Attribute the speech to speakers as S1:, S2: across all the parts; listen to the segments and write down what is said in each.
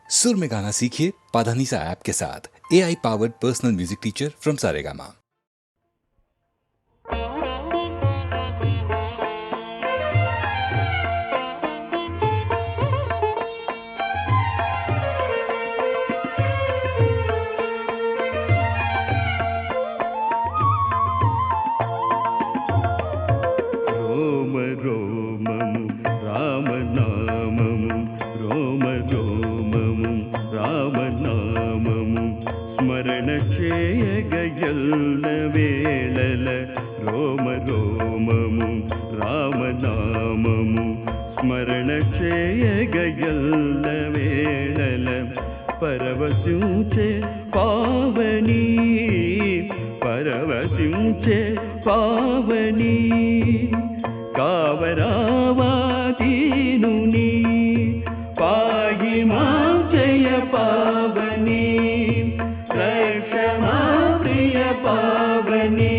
S1: सुर में गाना सीखिए पाधानीसा ऐप के साथ। AI powered personal music teacher from Saregama.
S2: రోమ రోమము రామనామము రోమ రోమము రామనామము స్మరణ చేయగయల్న వేళల రోమ రోమము రామనామము స్మరణ చేయగయల్న వేళల పరవశించే పావని పరవశించే పావని కావరావా దీనుని పాయి మా జయ పావని రక్షమా ప్రియ పావని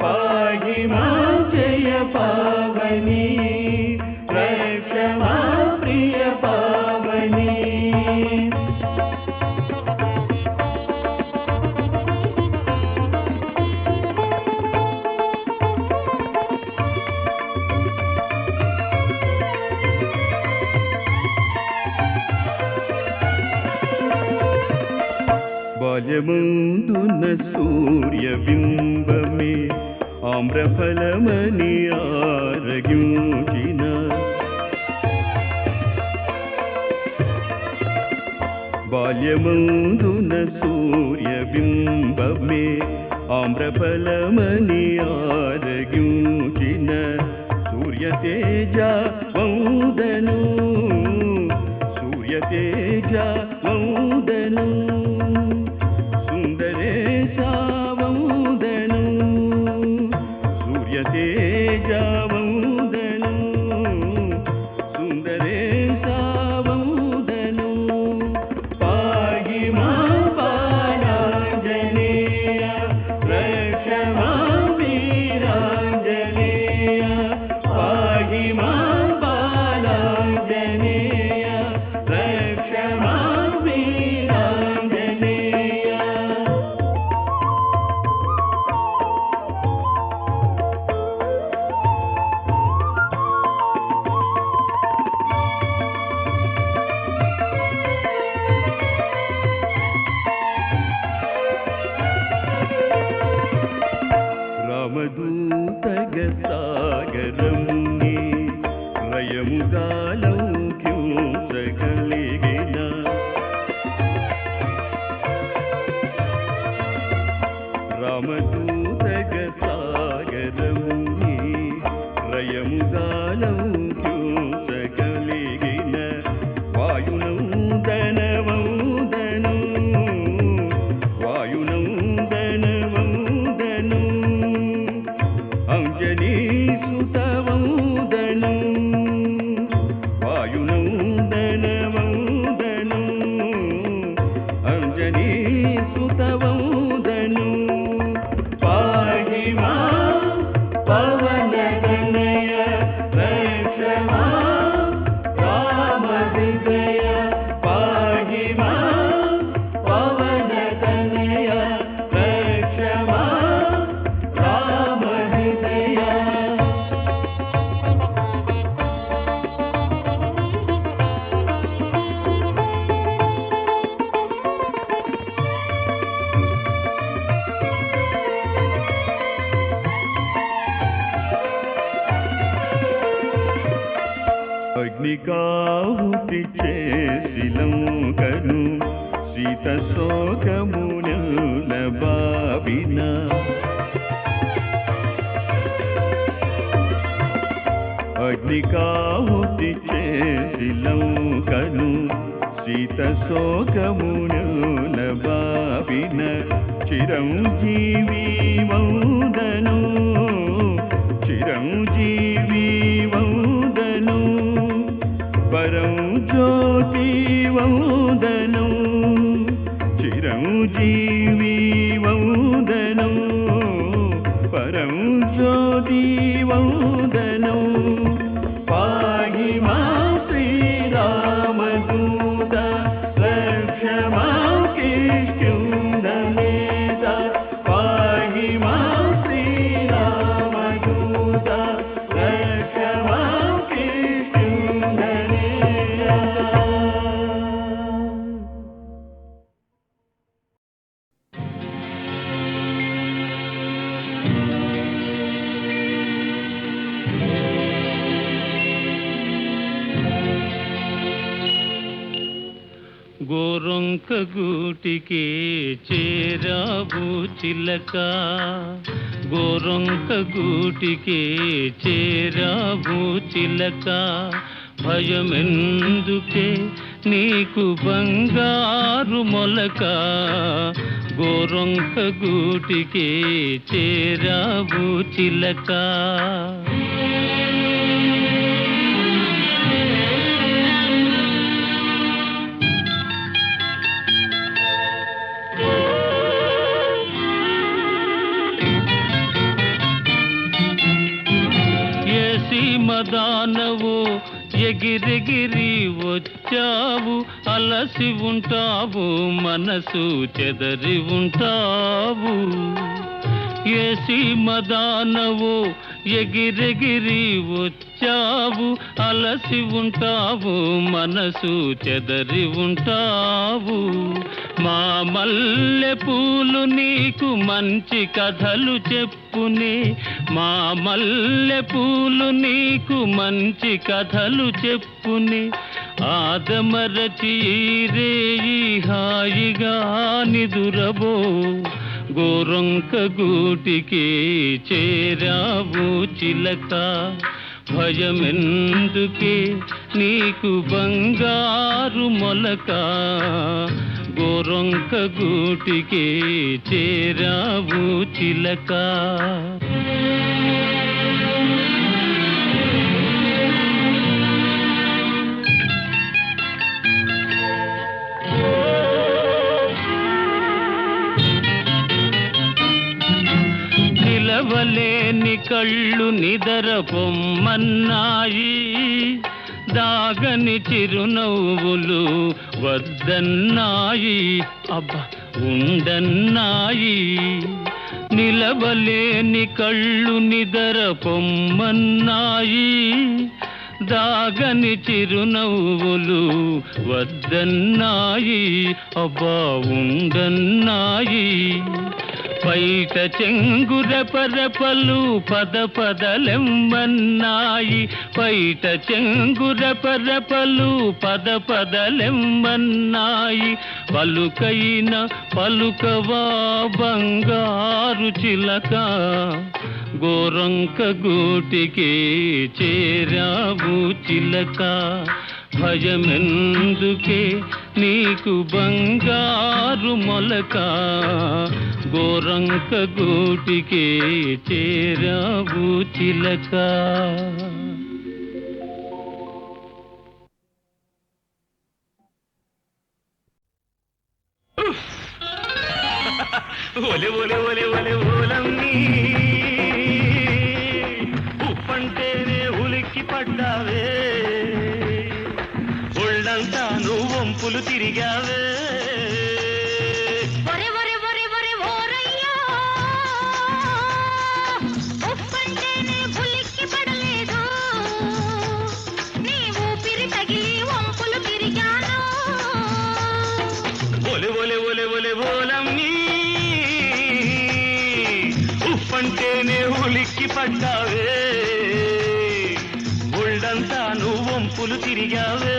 S2: పాయి మా జయ పావని రక్షమా ప్రియ పావని బాల్యమందున సూర్యబింబమే ఆమ్రఫలమని ఆరగించిన బాల్యమందున సూర్యబింబమే ఆమ్రఫలమని ఆరగించిన సూర్యతేజ వందను సూర్యతేజ వందను సుందరేశావందను సూర్యతేజవందను సుందరేశావందను పాయి మా బాలాంజనేయ రక్షమా వీరాంజనేయ పాయి మా బాలాంజనేయ రక్షమా వీరాంజనేయ రామదూతగ సాగరముని రయముగాలౌక్యూసగలిగిన రామదూతగ సాగరముని రయముగాలౌక్యూసగలిగిన వాయునందనవందను వాయునందనవందను అంజనీ సుతవందను వాయునందనవందను అంజనీ సుతవందను పాయి మా పవనతనయ రక్షమా రామ హృదయ పాయి మా పవనతనయ రక్షమా రామ హృదయ అగ్నికాహుతి చేసిలంకను సీత శోకమున బావిన అగ్నికాహుతి చేసిలంకను సీత శోకమున బావిన చిరంజీవి వందను చిరంజీవి వందను పరం జ్యోతి వందను చిరంజీవి వందను పరం జ్యోతి వందను పాయి మా శ్రీరామదూత గోరొంక గూటికి చేరావు చిలక, గోరొంక గూటికి చేరావు చిలక, భయమెందుకే నీకు బంగారు మొలక, గోరొంక గూటికి చేరావు చిలక. మదానవు ఎగిరెగిరి వచ్చావు, అలసి ఉంటావు మనసు చెదరి ఉంటావు. ఏసి మదానవు ఎగిరెగిరి వచ్చావు, అలసి ఉంటావు మనసు చెదరి ఉంటావు. మా మల్లె పూలు నీకు మంచి కథలు చెప్పునే, మా మల్లె పూలు నీకు మంచి కథలు చెప్పునే, ఆదమరచి రేయి హాయిగా నిదురబో, గోరొంక గూటికి చేరావు చిలక, భయమెందుకే నీకు బంగారు మొలక, గోరొంక గూటికి చేరావు చిలక. నిలవలేని కళ్ళు నిదర పొమ్మన్నాయి, దాగని చిరునవ్వులు వద్దన్నాయి, అబ్బా ఉండన్నాయి. నిలవలేని కళ్ళు నిదర పొమ్మన్నాయి, దాగని చిరునవ్వులు వద్దన్నాయి, అబ్బా ఉండన్నాయి. పైట చెంగురెపరెపలు పద పదలెమ్మన్నాయి, పైట చెంగురెపరెపలు పద పదలెమ్మన్నాయి. పలుకైన పలుకవా బంగారు చిలక, గోరొంక గూటికి చేరావు చిలక, భయమెందుకే నీకు బంగారు మొలక, గోరొంక గూటికి చేరావు చిలక. ఒలే ఒలే ఒలే ఒలే ఓలమ్మి, ఉప్పంటేనే ఉలిక్కి పడ్డావే, ఒళ్ళంతా నువ్వు వంపులు తిరిగావే. ఉప్పంటేనే ఉలిక్కి పడ్డావే, ఒళ్ళంతా నువ్వు వంపులు తిరిగావే.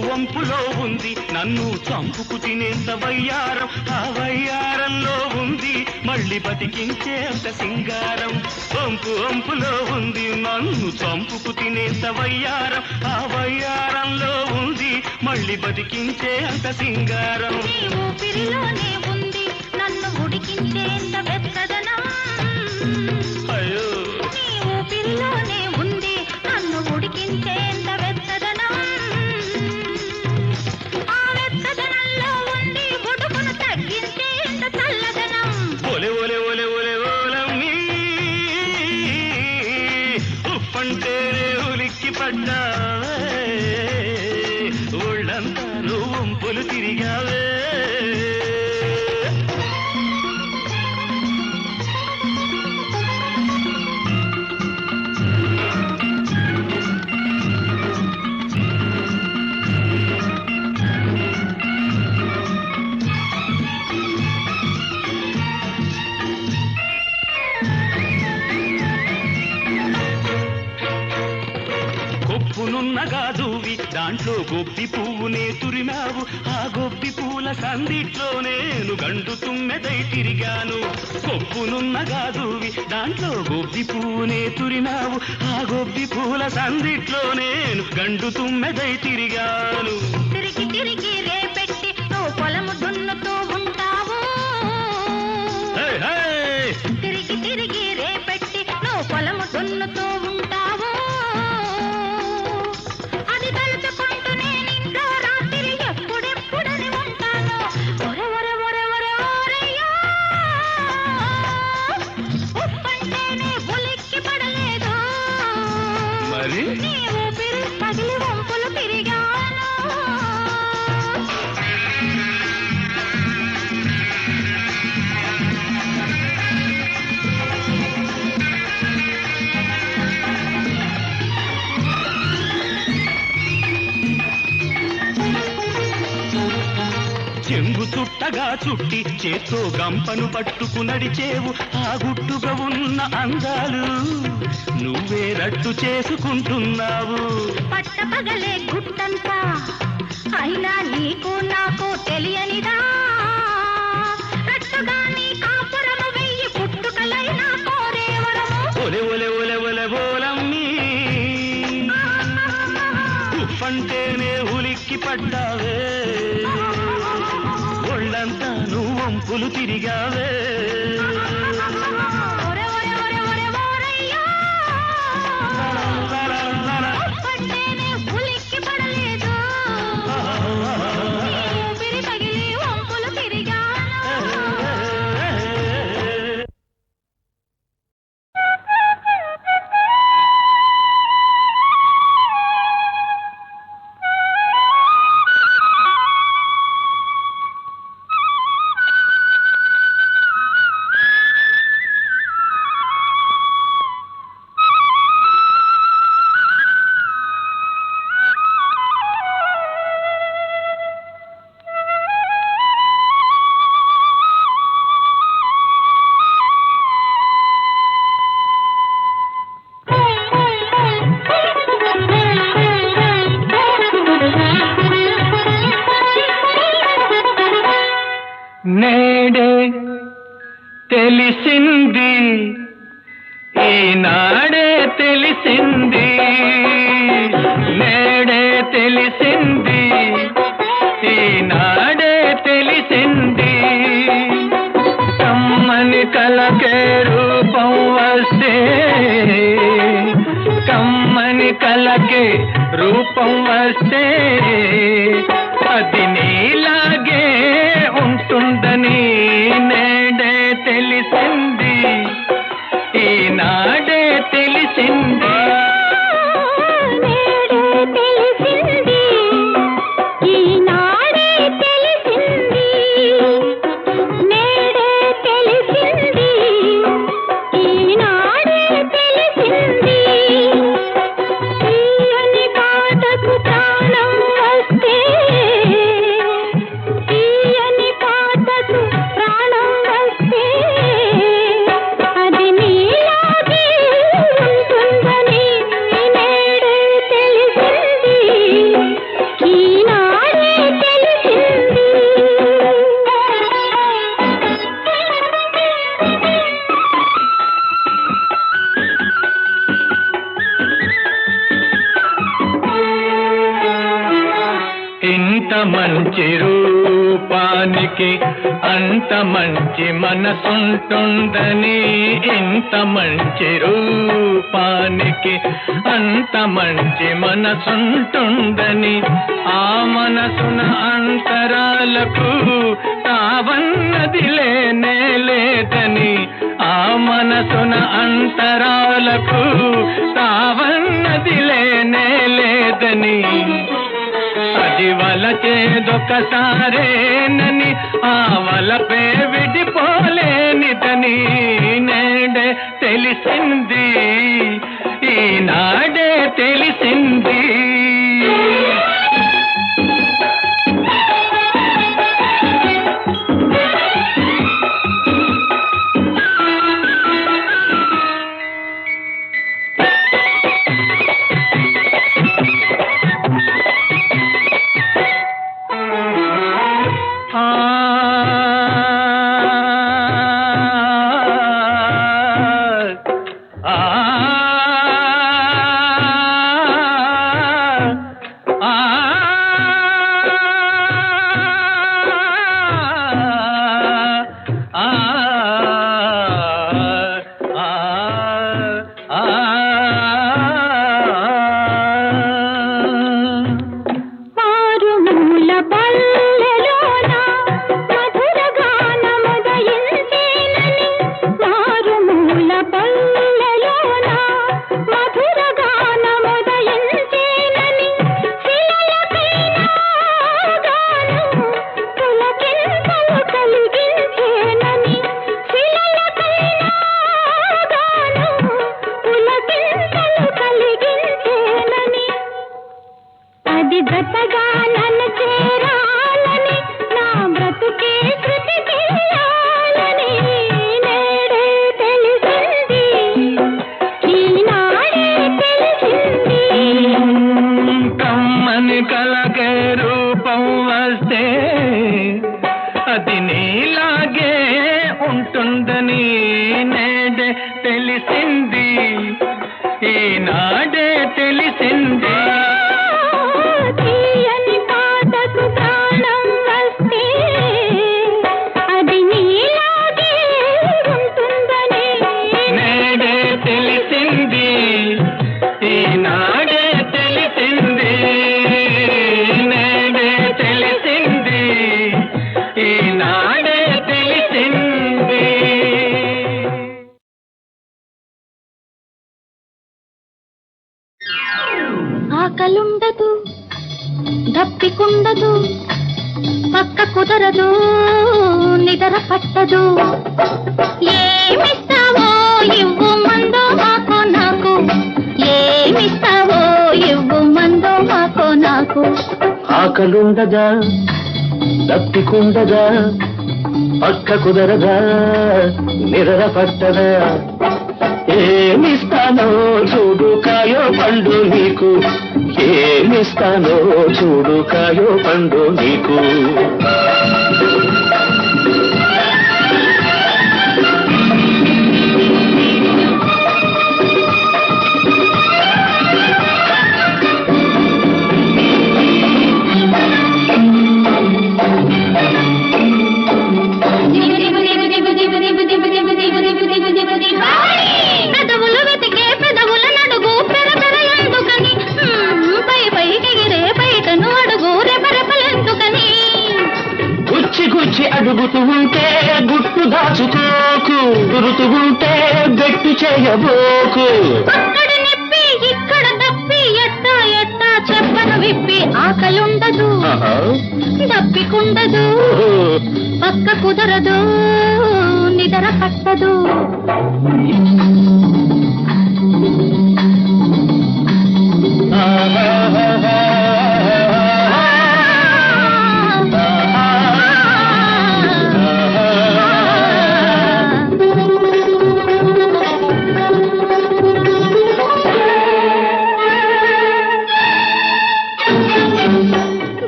S2: వంపులో ఉంది నన్ను చంపుకు తినేంత వయ్యారం, ఆ వయ్యారంలో ఉంది మళ్ళీ బతికించేంత సింగారం. వంపులో ఉంది నన్ను చంపుకు తినేంత వయ్యారం, ఆ వయ్యారంలో ఉంది మళ్ళీ బతికించేంత సింగారం.
S3: ఊపిరిలోనే ఉంది నన్ను ఉడికించేంత వెచ్చదనం,
S2: అయ్యో
S3: నీ ఊపిరిలోనే ఉంది నన్ను ఉడికించేంత వెచ్చదనం.
S2: ఒలే ఒలే ఒలే ఒలే ఓలమ్మి, ఉప్పంటే ఉలిక్కి పడ్డావే ఒళ్ళంతా నువ్వు వంపులు తిరిగావే కొప్పునున్నగా దూవి దాంట్లో గొబ్బి పువ్వునే తురిమావు ఆ గొబ్బి పూల సందిట్లో నేను గండు తుమ్మెదై తిరిగాను కొప్పునున్నగా దూవి దాంట్లో గొబ్బి పువ్వునే తురిమావు ఆ గొబ్బి పూల సందిట్లో నేను గండు తుమ్మెదై తిరిగాను
S3: తిరిగి తిరిగి రేపెట్టి నువ్వు పొలము దున్నుతూ ఉంటావు తిరిగి తిరిగి రేపెట్టి నువ్వు పొలము దున్నుతూ ఉంటావు అది తలుచుకుంటూ నేను ఇంట్లో రాత్రి ఎప్పుడెప్పుడని ఉంటాను ఒరే ఒరే ఒరే ఒరే ఓరయ్యా ఉప్పంటేనే ఉలిక్కి పడలేదు
S2: మరి
S3: నీ ఊపిరి పగిలి వంపులు తిరిగాను
S2: చెంగు చుట్టగా చుట్టి చేత్తో గంపను పట్టుకు నడిచేవు ఆ గుట్టుగా ఉన్న అందాలు నువ్వే రట్టు చేసుకుంటున్నావు
S3: పట్టపగలే గుట్టంతా అయినా నీకు నాకు తెలియనిదా రట్టుగా నీ కాపురము వెయ్యి పుట్టుకలైనా కోరేవరము
S2: ఒలె ఒలె ఒలె ఒలె ఓలమ్మి ఉప్పంటేనే ఉలిక్కి పడ్డావే ఒళ్ళంతా నువ్వు వంపులు తిరిగావే
S3: ఒరే ఒరే ఒరే ఒరే ఓరయ్యా ఉప్పంటేనే ఉలిక్కి పడలేదు నీ ఊపిరి పగిలి వంపులు తిరిగాను
S2: నేడే తెలిసింది ఈనాడే తెలిసింది నేడే తెలిసింది ఈనాడే తెలిసింది కమ్మని కలకే రూపం వస్తే కమ్మని కలకే రూపం వస్తే అది నీలాగే ఉంటుందని నేడే తెలిసింది ఈనాడే తెలిసింది మంచి రూపానికి అంత మంచి మనసుంటుందని ఇంత మంచి రూపానికి అంత మంచి మనసుంటుందని ఆ మనసున అంతరాలకు తావన్నది లేనే లేదని
S4: ఆ మనసున అంతరాలకు తావన్నది లేనే లేదని, అది వలచేదొకసారేనని ఆ వలపే విడిపోలేనిదని నేడే తెలిసింది, ఈనాడే తెలిసింది. కలగే రూపం వస్తే అది నీలాగే ఉంటుందని నేడే తెలిసింది, ఈనాడే తెలిసింది.
S3: తీయని పాటకు ప్రాణం వస్తే అది నీలాగే ఉంటుందని
S4: నేడే తెలిసింది, ఈనాడే తెలిసింది. నేడే తెలిసింది, ఈనాడే తెలిసింది.
S3: ఆకలుండదు, దప్పికుండదు, పక్క కుదరదు, నిద్ర పట్టదు. ఏమిస్తావో ఇవ్వు మందో మాకో నాకు, ఏమిస్తావో ఇవ్వు మందో మాకో నాకు.
S4: ఆకలుండదా, దప్పికుండదా, పక్క కుదరదా, నిద్ర పట్టదా. ఏమిస్తానో చూడు కాయో పండు నీకు, ఏమిస్తానో చూడు కాయో పండు నీకు.
S3: పెదవులు వెతికే పెదవుల నడుగు పెరపెర ఎందుకని, పై పైకెగిరే బయటను అడుగు రెపరెపలెందుకని.
S4: గుచ్చి గుచ్చి అడుగుతూ ఉంటే గుట్టు దాచుకోకు, గురుతూ ఉంటే గట్టు చేయబోకు.
S3: అక్కడ నిప్పి ఇక్కడ తప్పి ఎట్టా ఎట్టా చెప్పను విప్పి. ఆకలుండదు, దప్పికుండదు, పక్క కుదరదు, నిద్ర పట్టదు.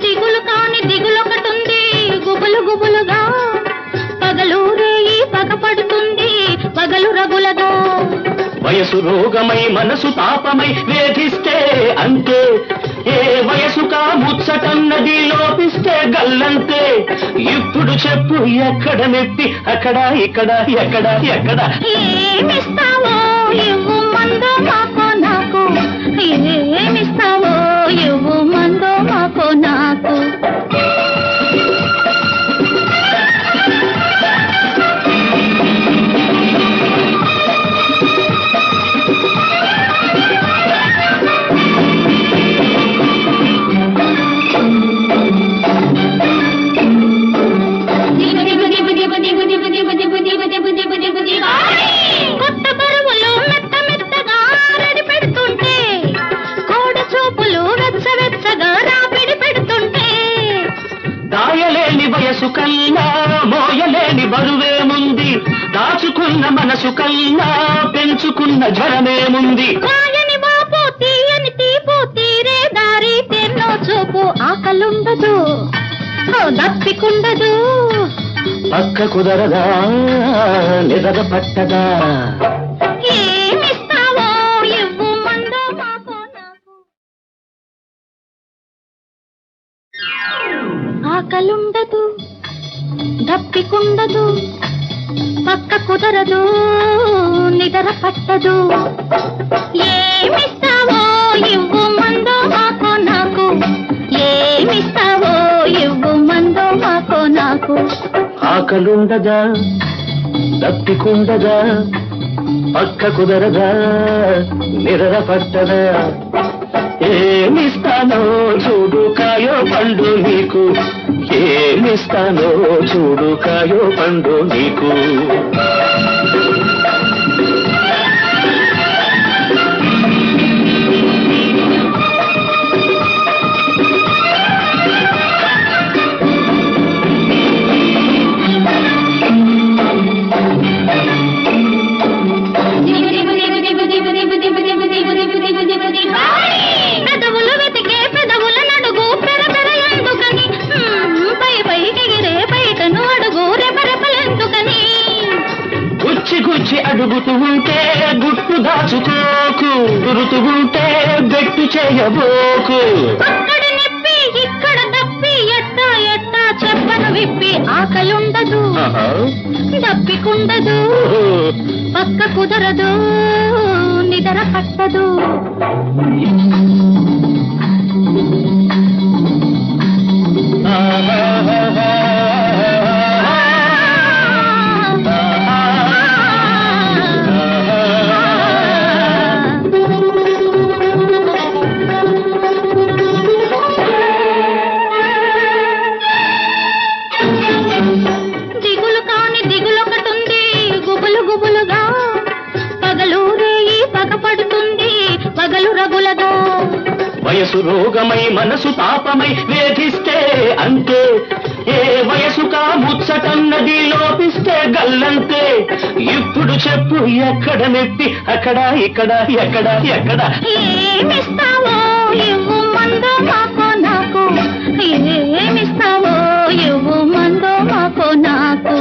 S3: దిగులు కాని దిగులొకటుంది గుబులు గుబులుగా, పగలు రేయి పగపడుతుంది పగలు రగులగా.
S4: వయసు రోగమై మనసు తాపమై వేధిస్తే అంతే, ఏ వయసుకా ముచ్చటన్నది లోపిస్తే గల్లంతే. ఇప్పుడు చెప్పు ఎక్కడ నెప్పి, అక్కడ ఇక్కడ ఎక్కడ ఎక్కడ.
S3: ఏమిస్తావో ఇవ్వు మందో మాకో నాకు, ఏమిస్తావో ఇవ్వు మందో మాకో నాకు.
S4: మనసు కన్నా పెంచుకున్న జ్వరమేముంది
S3: రాయని బాపు తీయని తీపు తీరే దారి తెన్నో చూపు ఆకలుండదు దప్పికుండదు
S4: పక్క కుదరదా నిద్ర పట్టదా
S3: ఏమిస్తావో ఇవ్వు మందో మాకో నాకు ఆకలుండదు దప్పికుండదు పక్క కుదరదు నిద్ర పట్టదు ఏమిస్తావో ఇవ్వు మందో మాకో నాకు ఏమిస్తావో ఇవ్వు మందో మాకో నాకు
S4: ఆకలుండదా దప్పికుండదా పక్క కుదరదా నిద్ర పట్టదా ఏమిస్తానో చూడు కాయో పండు నీకు ఏమిస్తానో చూడు కాయో పండు నీకు
S3: పెదవులు వెతికే పెదవుల నడుగు పెరపెర ఎందుకని పై పైకి ఎగిరే బయటను అడుగు రెపరెపలెందుకని
S4: గుచ్చి గుచ్చి అడుగుతూ ఉంటే గుట్టు దాచుకోకు గురుతూ ఉంటే బెట్టు చేయబోకు
S3: అక్కడ నిప్పి ఇక్కడ దప్పి ఎట్టా ఎట్టా చెప్పను విప్పి ఆకలుండదు దప్పికుండదు పక్క కుదరదు నిద్ర పట్టదు దిగులు కాని దిగులొకటుంది గుబులు గుబులుగా పగలు రేయి పగపడుతుంది పగలు రగులగా
S4: వయసు రోగమై మనసు తాపమై వేధిస్తే అంతే ఏ వయసుకా ముచ్చటన్నది లోపిస్తే గల్లంతే ఇప్పుడు చెప్పు ఎక్కడ నెప్పి అక్కడ ఇక్కడ ఎక్కడ ఎక్కడ
S3: ఏమిస్తావో ఇవ్వు మందో మాకో నాకు ఏమిస్తావో ఇవ్వు మందో మాకో నాకు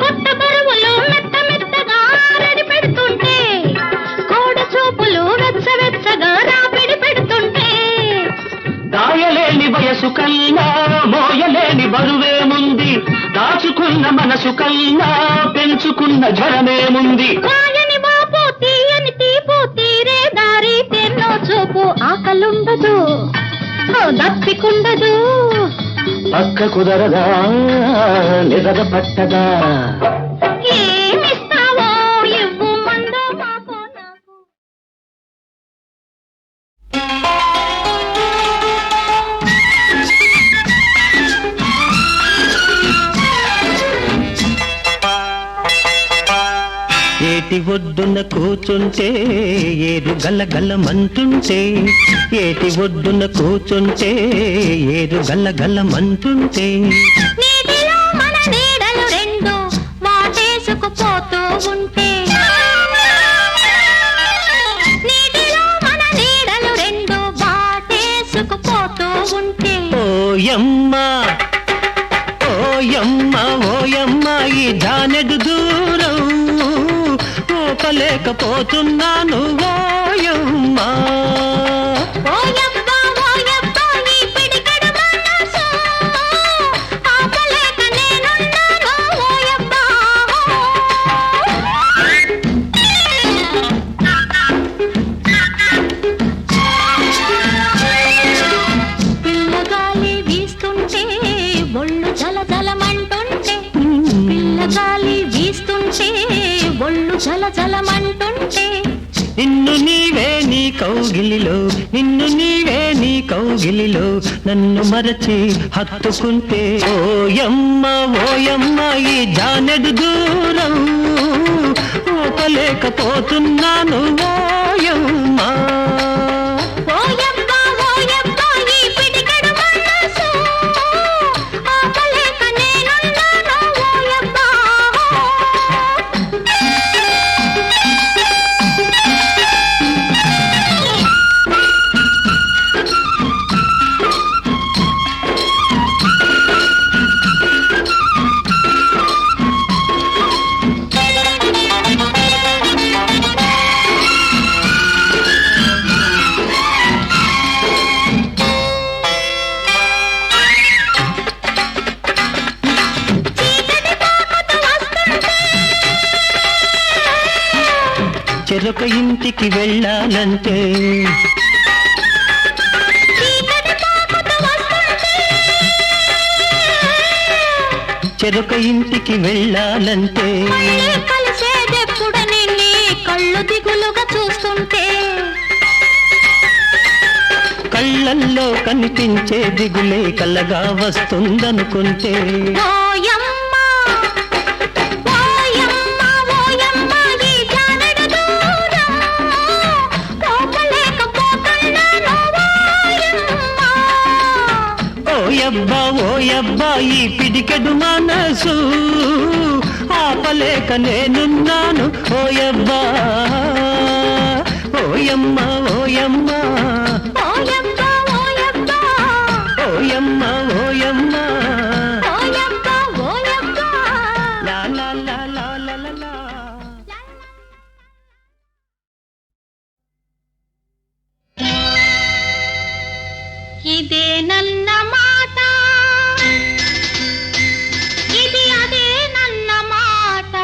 S3: కొత్త బరువులు మెత్త మెత్తగా రెడి పెడుతుంటే కోడ చూపులు వెచ్చ వెచ్చగా రాపిడి పెడుతుంటే
S4: దాయలేని వయసు కన్నా మోయలేని బరువేముంది దాచుకున్న మనసు కన్నా పెంచుకున్న జ్వరమేముంది
S3: రాయని బాపు తీయని తీపు తీరే దారి తెన్నో చూపు ఆకలుండదు దప్పికుండదు
S4: పక్క కుదరదా నిద్ర పట్టదా
S3: ఏమిస్తావో ఇవ్వు మందో మాకో నాకు
S5: ఏటి ఒడ్డున కూచుంటే ఏరు గల్లగల్లమంటుంటే ఏటి ఒడ్డున కూచుంటే ఏరు గల్లగల్లమంటుంటే
S3: నీటిలో మన నీడలు రెండు వాటేసుకుపోతూ ఉంటే నీటిలో మన నీడలు రెండు వాటేసుకుపోతూ ఉంటే
S5: ఓయమ్మ ఓయమ్మ ఓయమ్మ ఈ జానెడు దూరం ఓపలేకపోతున్నాను ఓయమ్మా
S3: ఓయబ్బా ఓయబ్బా ఈ పిడికెడు మనసు ఆపలేక నేనున్నాను ఓయబ్బా పిల్లగాలి వీస్తుంటే ఒళ్ళు జలజలమంటుంటే పిల్లగాలి వీస్తుంటే ఒళ్ళు జలజలమంటుంటే
S5: నిన్ను నీవే నీ కౌగిలిలో, నిన్ను నీవే నీ కౌగిలిలో నన్ను మరచి హత్తుకుంటే ఓయమ్మ ఓయమ్మ ఈ జానెడు దూరం ఓపలేకపోతున్నాను ఓయమ్మ.
S3: ఓయబ్బా ఓయబ్బా ఈ పిడికెడు మనసు ఆపలేక నేనున్నాను ఓయబ్బా.
S5: చెరొక ఇంటికి వెళ్ళాలంటే చెరొక ఇంటికి వెళ్ళాలంటే
S3: కలిసేదెప్పుడని నీ కళ్ళు దిగులుగా చూస్తుంటే
S5: కళ్ళల్లో కనిపించే దిగులే కలగా వస్తుందనుకుంటే
S3: ఓయమ్మ ఓయమ్మ ఓయమ్మ ఈ జానెడు దూరం పోపలేకపోతున్నాను ఓయమ్మ.
S5: ఓయబ్బా ఓయబ్బా ఈ పిడికెడు మనసు ఆపలేక నేనున్నాను ఓయబ్బా ఓయమ్మ ఓయమ్మ
S3: ఓయబ్బా ఓయబ్బా
S5: ఓయమ్మ ఓయమ్మ
S3: ఓయబ్బా ఓయబ్బా.
S5: లా లా లా లా లా లా లా.
S3: ఇదే నన్న మాట ఇది అదే నన్న మాట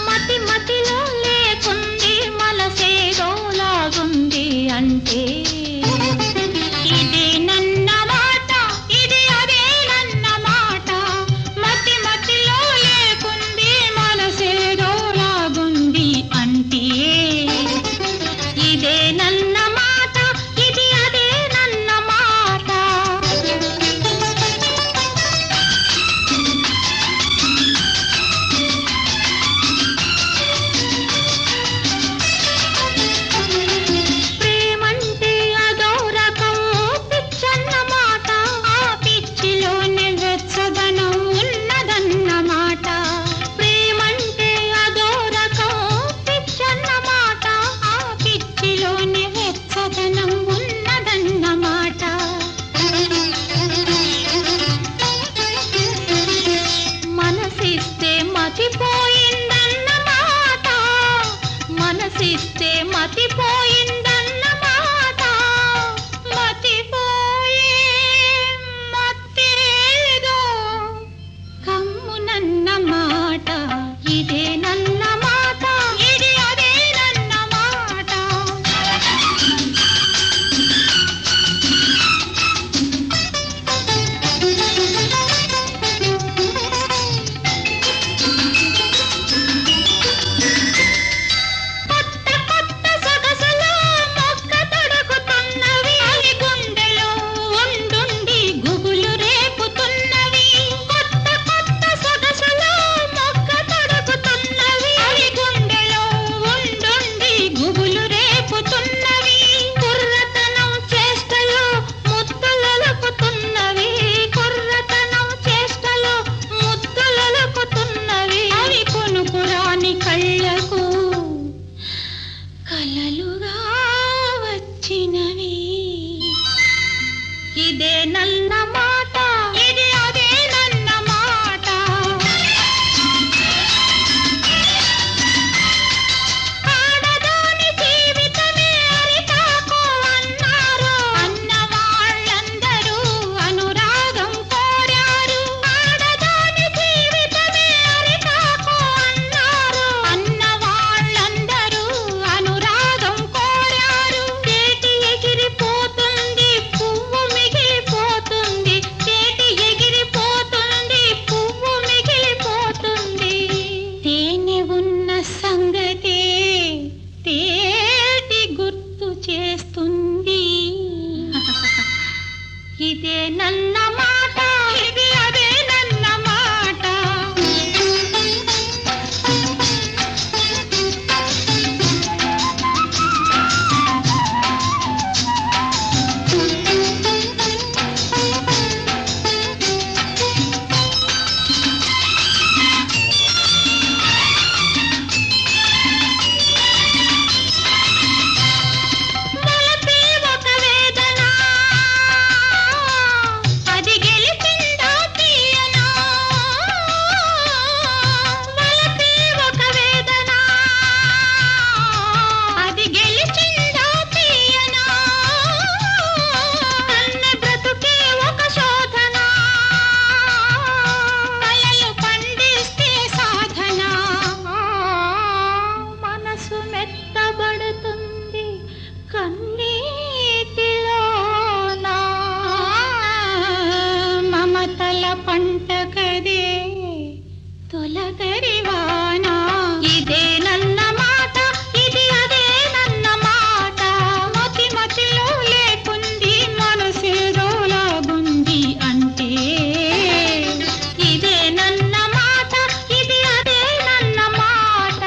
S3: మతి మతిలో లేకుంది మనసేదోలాగుంది అంటే ఇదే నన్న మాట ఇది అదే నన్న మాట మతి మతిలో లేకుంది మనసేదోలాగుంది అంటే ఇదే నన్న మాట ఇది అదే నన్న మాట. ప్రేమంటే అదో రకం పిచ్చన్న మాట ఆ పిచ్చిలోనే వెచ్చదనం ఉన్నదన్న మాట. ప్రేమంటే అదో రకం పిచ్చన్న మాట ఆ పిచ్చిలోనే వెచ్చదనం ఉన్నదన్న మాట. మనసిస్తే మతిపోయిందన్న మాట మనసిస్తే మతిపోయిందన్న మాట మతిపోయే మత్తేదో కమ్మునన్న మాట ఇదే నన్న మాట ఇది అదే నన్న మాట. కొత్త కొత్త సొగసులు మొక్క తొడుగుతున్నవి అవి గుండెలో ఉండుండి గుబులు రేపుతున్నవి. కొత్త కొత్త సొగసులు మొక్క తొడుగుతున్నవి అవి గుండెలో ఉండుండి గుబులు రేపుతున్నవి. కుర్రతనం చేష్టలో ముద్దులొలుకుతున్నవి కుర్రతనం చేష్టలో ముద్దులొలుకుతున్నవి. అవి కొనుకురాని కళ్ళకు కలలుగా వచ్చినవి. ఇదే నన్న మాట ఇది అదే నన్న మాట. ఆడదాని జీవితమే అరిటాకు అన్నారు అన్న వాళ్ళందరూ అనురాగం కోరారు. ఆడదాని జీవితమే అరిటాకు అన్నారు అన్న వాళ్ళందరూ అనురాగం కోరారు. చేతి ఎగిరిపోతుంది పువ్వు మిగిలిపోతుంది పంట కదే తొలకరివాన ఇదే నన్న మాట ఇది అదే నన్న మాట మతి మతిలో లేకుంది మనసేదో లాగుంది అంటే ఇదే నన్న మాట ఇది అదే నన్న మాట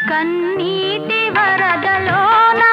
S3: కన్నీటి వరదలోనా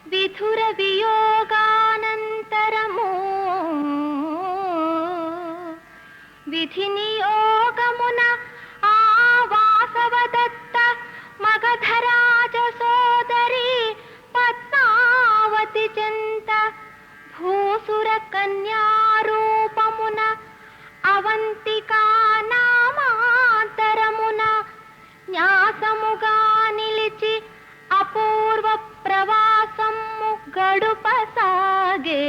S3: విధుర వియోగానంతరము విధి నియోగమున ఆ వాసవదత్త మగధరాజ సోదరి పద్మావతి చెంత భూసుర కన్యారూపమున అవంతికా నామాంతరమున న్యాసముగా నిలిచి అపూర్వ ప్రవాసము గడుపసాగే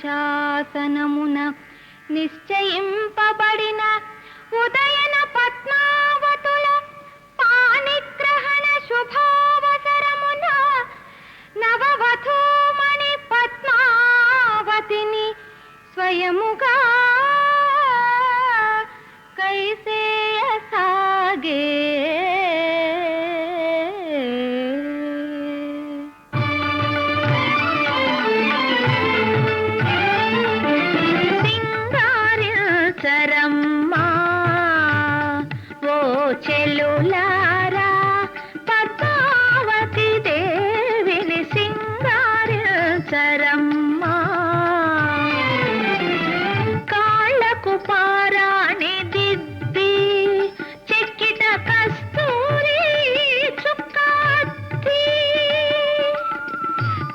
S3: దైవానుశాసనమున నిశ్చయింపబడిన ఉదయన పద్మావతుల పాణిగ్రహణ శుభావసరమున నవవధూమణి పద్మావతిని స్వయముగా కైసేయసాగే సింగారించరమ్మా ఓ చెలులారా పద్మావతి దేవిని సింగారించరమ్మా కాళ్ళకు పారాణి దిద్ది చెక్కిట కస్తూరి చుక్కాత్తి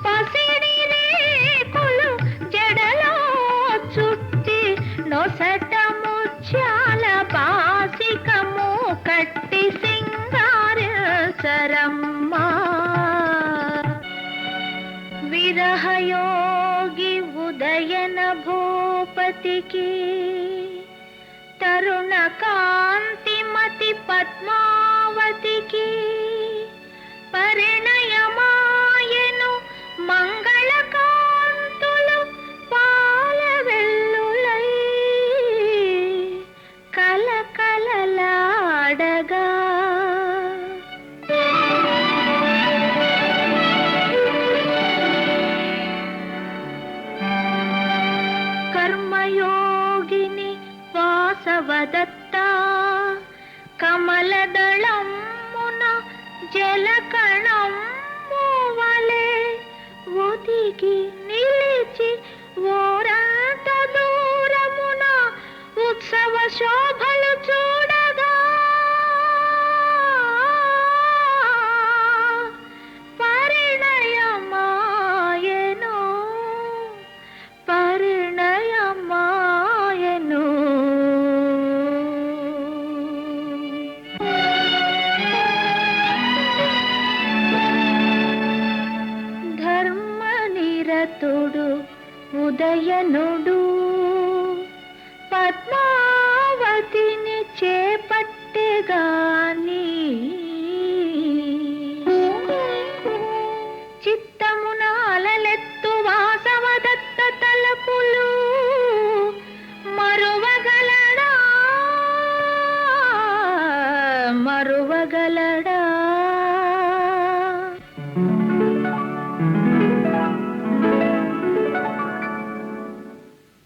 S3: పసిడి రేకులు జడలో చుట్టి నొసట ముత్యాల బాసికము కట్టి సింగారించరమ్మా విరహయోగి ఉదయన భూపతికి తరుణ కాంతిమతి పద్మావతికి పరిణయమాయను మంగళకాంతులు పాలవెల్లులై కలకలలాడగా కర్మయోగిని వాసవదత్త కమలదళమున జలకణము వలె ఒదిగి నిలిచి ఓరంత దూరమున ఉత్సవ శోభలు చూడగా పరిణయమాయను పరిణయమాయను ధర్మనిరతుడు ఉదయనుడు పద్మావతిని చేపట్టెగాని చిత్తమున అలలెత్తు వాసవదత్త తలపులు మరువగలడా మరువగలడా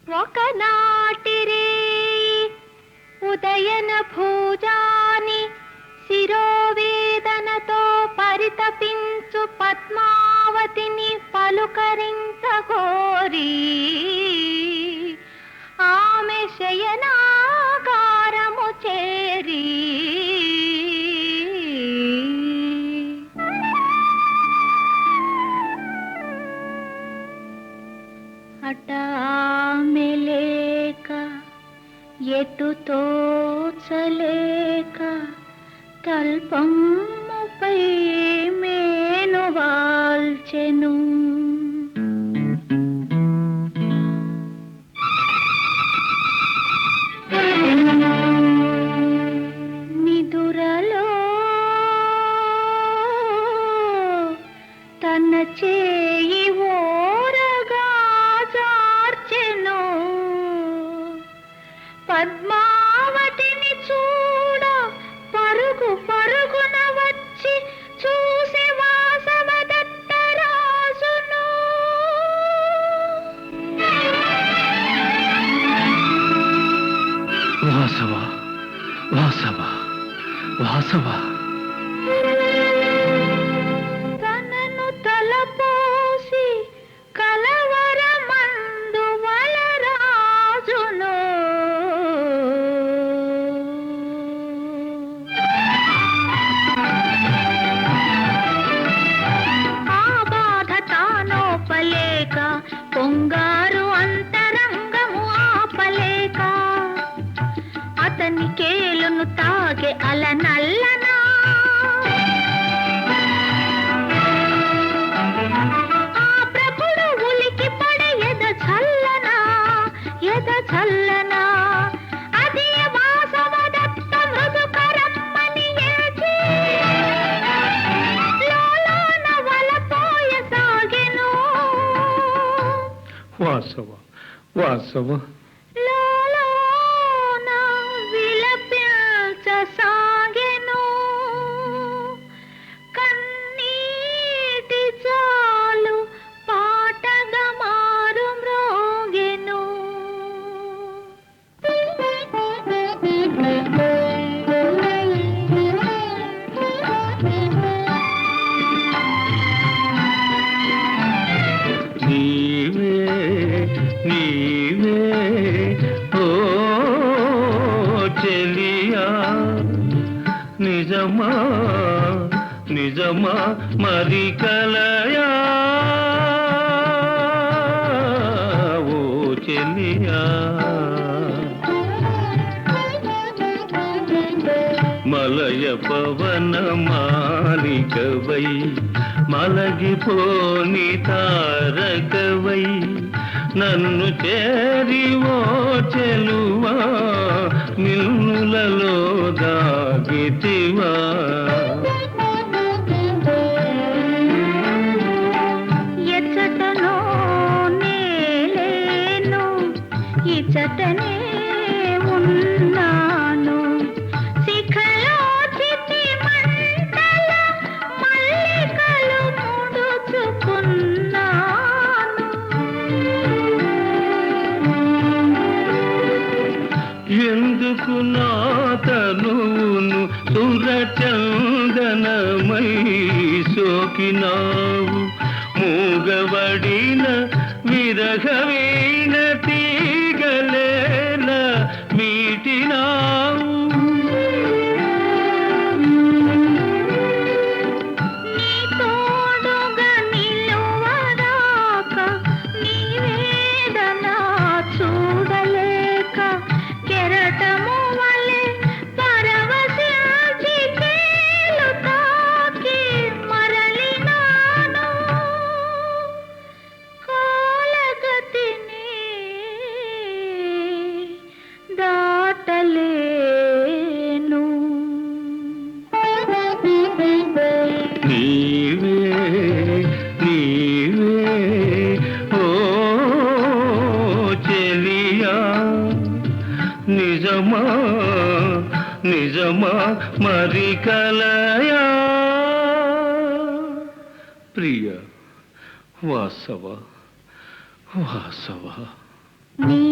S3: ఒకనాటి రేయి ఉదయన భూజాని శిరోవేదనతో పరితపించు పద్మావతిని పలుకరించగోరి ఆమె శయనాగారము చేరి హఠామెలేక ఎటు తోచలేక తల్పముపై మేను వాల్చెను నిదురలో తన చేయి ఓరగా చార్చెను పద్మావతిని చూడ పరుగు పరుగున వచ్చి చూసి వాసవదత్త రాజును
S4: వాసవ వాసవ వాసవ
S6: వాసవ వాసవ
S3: లోలోన విలపించసాగెను కన్నీటి చాలు పాటగా మారు మ్రోగెను
S6: నీవే నీవే ఓ చెలియా నిజమా నిజమా మరి కలయా ఓ చెలియా మలయ పవన మాలికవై మలగిపోని తారకవై నన్ను చేరి ఓ చెలువా మిన్నులలో దాగితివా
S3: ఎచ్చటనో నేలేను ఇచ్చటనే ఉన్నాను శిఖలో చితి మంటల మల్లికలు ముడుచుకున్నాను
S6: ఎందుకు నా తనువును సురచందనమై సోకినావు మూగబడిన విరహవీణ తీగలేల మీటినావు
S3: నీ తోడుగా నిలువరాక నీ వేదన చూడలేక కెరటము వలె పరవశించి కేలు తాకి మరలినాను కాలగతిని దాటలేను
S6: నీవే నీవే ఓ చెలియా నిజమా నిజమా మరి కలయా ప్రియ వాసవ వాసవ
S3: నీ